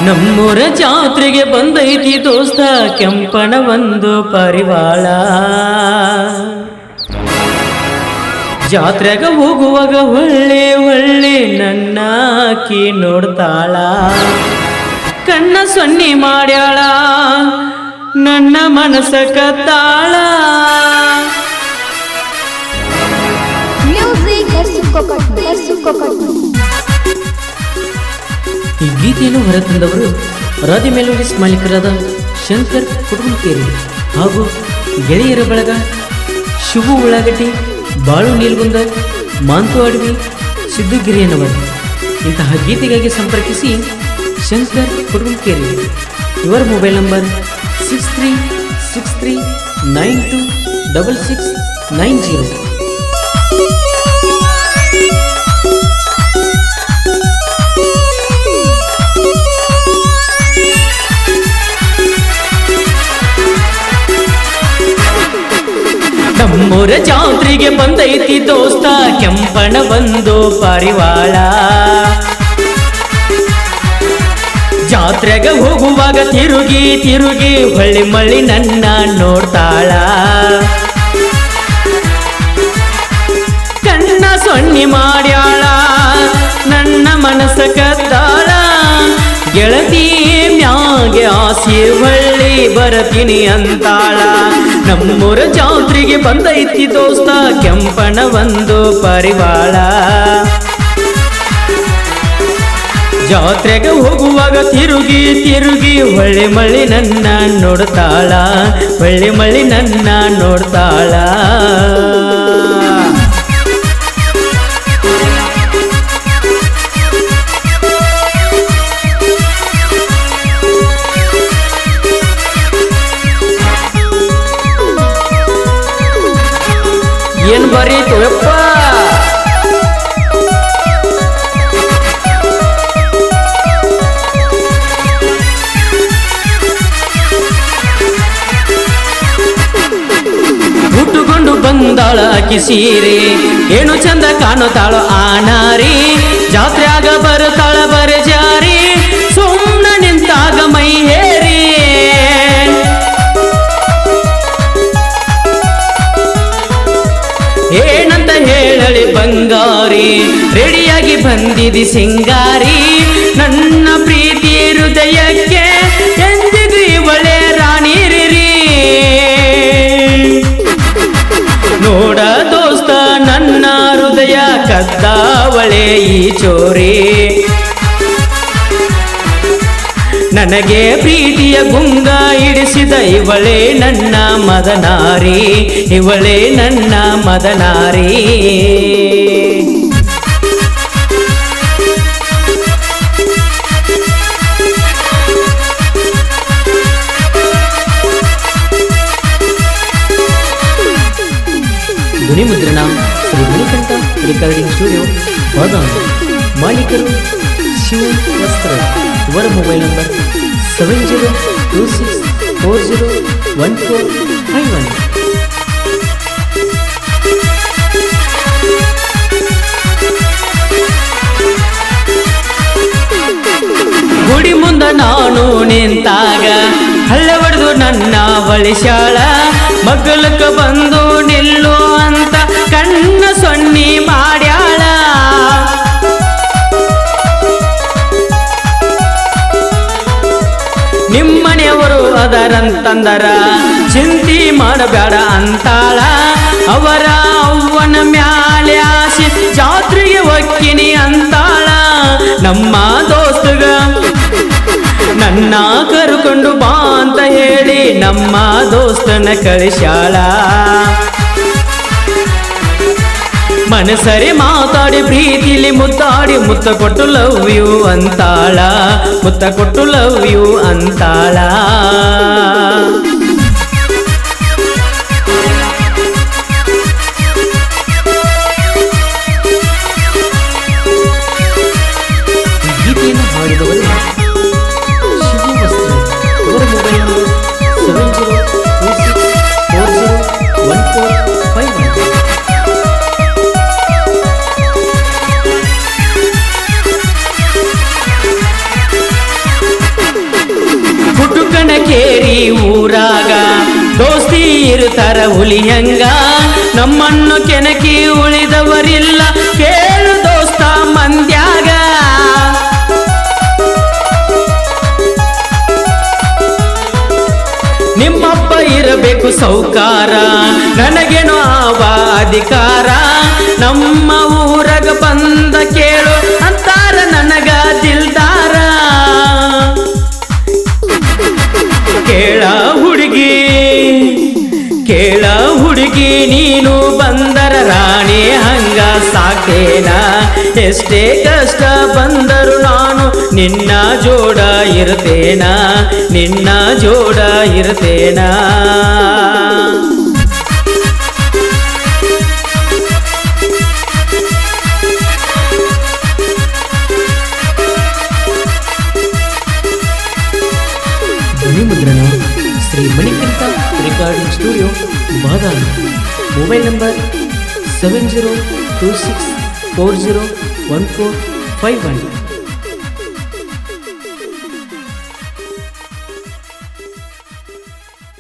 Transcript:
ನಮ್ಮೂರ ಜಾತ್ರೆಗೆ ಬಂದೈತಿ ದೋಸ್ತ ಕೆಂಪನ ಒಂದು ಪರಿವಾಳ. ಜಾತ್ರೆಗ ಹೋಗುವಾಗ ಒಳ್ಳೆ ಒಳ್ಳೆ ನನ್ನ ಆಕಿ ನೋಡ್ತಾಳ. ಕಣ್ಣ ಸೊನ್ನಿ ಮಾಡ್ಯಾಳ ನನ್ನ ಮನಸ್ಸ ಕತ್ತಾಳ. ಈ ಗೀತೆಯನ್ನು ಹೊರತಂದವರು ರಾಧಿ ಮೆಲೋಡಿಸ್ ಮಾಲೀಕರಾದ ಶಂಕರ್ ಕುಟುಂಬಕೇರಿ ಹಾಗೂ ಗೆಳೆಯರ ಬಳಗ ಶಿವು ಉಳ್ಳಾಗಡ್ಡಿ, ಬಾಳು ನೀಲ್ಗುಂದ, ಮಾಂತು ಅಡವಿ, ಸಿದ್ದುಗಿರಿಯನವರು. ಇಂತಹ ಗೀತೆಗಾಗಿ ಸಂಪರ್ಕಿಸಿ ಶಂಕರ್ ಕುಟುಂಬಕೇರಿ. ಇವರ ಮೊಬೈಲ್ ನಂಬರ್ 6363926690. ನಮ್ಮೂರ ಜಾತ್ರೆಗೆ ಬಂದೈತಿ ದೋಸ್ತ ಕೆಂಪನ ಒಂದು ಪರಿವಾಳ. ಜಾತ್ರೆಗೆ ಹೋಗುವಾಗ ತಿರುಗಿ ತಿರುಗಿ ಹೊಳ್ಳಿ ಮಳ್ಳಿ ನನ್ನ ನೋಡ್ತಾಳ. ಕಣ್ಣ ಸೊನ್ನಿ ಮಾಡ್ಯಾಳ ನನ್ನ ಮನಸ್ಸ ಕದ್ದಾಳ. ಗೆಳತಿ ಮ್ಯಾಗೆ ಆಸೆ ಹೊಳ್ಳಿ ಬರತೀನಿ ಅಂತಾಳ. ನಮ್ಮೂರ ಜಾತ್ರೆಗೆ ಬಂದೈತಿ ದೋಸ್ತ ಕೆಂಪನ ಒಂದು ಪರಿವಾಳ. ಜಾತ್ರೆಗೆ ಹೋಗುವಾಗ ತಿರುಗಿ ತಿರುಗಿ ಹೊಳ್ಳಿ ಮಳ್ಳಿ ನನ್ನ ನೋಡ್ತಾಳ. ಹೊಳ್ಳಿ ಮಳ್ಳಿ ನನ್ನ ನೋಡ್ತಾಳ. ಏನ್ ಬರೀತು ಯಪ್ಪ? ಹುಟ್ಟುಕೊಂಡು ಬಂದಾಳ ಆಕಿ ಸೀರೆ, ಏನು ಚಂದ ಕಾಣುತ್ತಾಳೋ ಆ ನಾರಿ. ಜಾತ್ರೆಯಾಗ ಬರುತ್ತಾಳ ಬರೆ ಜಾರಿ, ಸುಮ್ಮನ ನಿಂತಾಗ ಮೈ ಹೇರಿ. ಏನಂತ ಹೇಳಲಿ ಬಂಗಾರಿ, ರೆಡಿಯಾಗಿ ಬಂದಿದಿ ಸಿಂಗಾರಿ. ನನ್ನ ಪ್ರೀತಿ ಹೃದಯಕ್ಕೆ ಎಂದಿಗೂ ಇವಳೆ ರಾಣಿ ರೀ. ನೋಡ ದೋಸ್ತ ನನ್ನ ಹೃದಯ ಕದ್ದಾವಳೆ ಈ ಚೋರಿ. ನನಗೆ ಪ್ರೀತಿಯ ಗುಂಗ ಇಡಿಸಿದ ಇವಳೇ ನನ್ನ ಮದನಾರಿ. ಇವಳೇ ನನ್ನ ಮದನಾರಿ. ಧ್ವನಿ ಮುದ್ರಣ ಶ್ರೀ ಮಣಿಕಂಠ ರೆಕಾರ್ಡಿಂಗ್ ಸ್ಟುಡಿಯೋ ಬಾದಾಮಿ. ಮಾಲೀಕರು ಶಿವ ವಸ್ತ್ರ. ಇವರ ಮೊಬೈಲ್ ನಂಬರ್ 7026401451. ಗುಡಿ ಮುಂದ ನಾನು ನಿಂತಾಗ ಹಳ್ಳ ಹೊಡೆದು ನನ್ನ ಬಳಿಶಾಳ. ಮಗ್ಗಲಕ್ಕ ಬಂದು ನಿಲ್ಲು ಅಂತ ಕಣ್ಣ ಸೊನ್ನಿ ಮಾಡ್ಯಾಳ. ನಿಮ್ಮನೆಯವರು ಅದರಂತಂದರ ಚಿಂತಿ ಮಾಡಬೇಡ ಅಂತಾಳ. ಅವರ ಅವ್ವನ ಮ್ಯಾಲೆ ಆಸೆ ಜಾತ್ರೆಗೆ ಒಕ್ಕಿನಿ ಅಂತಾಳ. ನಮ್ಮ ದೋಸ್ತಗ ನನ್ನ ಕರ್ಕೊಂಡು ಬಾ ಅಂತ ಹೇಳಿ ನಮ್ಮ ದೋಸ್ತನ ಕಳಿಸ್ಯಾಳ. ಮನಸರಿ ಮಾತಾಡಿ ಪ್ರೀತಿಲಿ ಮುತ್ತಾಡಿ ಮುತ್ತ ಕೊಟ್ಟು ಲವ್ ಯು ಅಂತಾಳ. ಮುತ್ತ ಕೊಟ್ಟು ಲವ್ ಯು ಅಂತಾಳ. ಗೀತೆಯನ್ನು ಹಾಡಿದವರು ಶಿವು ವಸ್ತ್ರ. ಅವರ ಮೊಬೈಲ್ ನಂಬರ್ 7026401451. ಇರುತ್ತಾರ ಹುಲಿ ಹೆಂಗ ನಮ್ಮನ್ನು ಕೆಣಕಿ ಉಳಿದವರಿಲ್ಲ ಕೇಳು ದೋಸ್ತ ಮಂದ್ಯಾಗ ನಿಮ್ಮಪ್ಪ ಇರಬೇಕು ಸೌಕಾರ ನನಗೇನೋ ಆವ ಅಧಿಕಾರ ನಮ್ಮ ಊರಗ ಬಂದ ಕೇಳು ಅಂತಾರ ನನಗ ದಿಲ್ದಾರ ಕೇಳ ಹುಡುಗಿ ನೀನು ಬಂದರ ರಾಣಿ ಹಂಗ ಸಾಕೇನ ಎಷ್ಟೇ ಕಷ್ಟ ಬಂದರು ನಾನು ನಿನ್ನ ಜೋಡ ಇರ್ತೇನ ನಿನ್ನ ಜೋಡ ಇರ್ತೇನ ಧ್ವನಿಮುದ್ರಣ ಶ್ರೀ ಮಣಿಕಂಠ ರೆಕಾರ್ಡಿಂಗ್ ಸ್ಟುಡಿಯೋ ಬಾದಾಮಿ ಮೊಬೈಲ್ ನಂಬರ್ 7026401451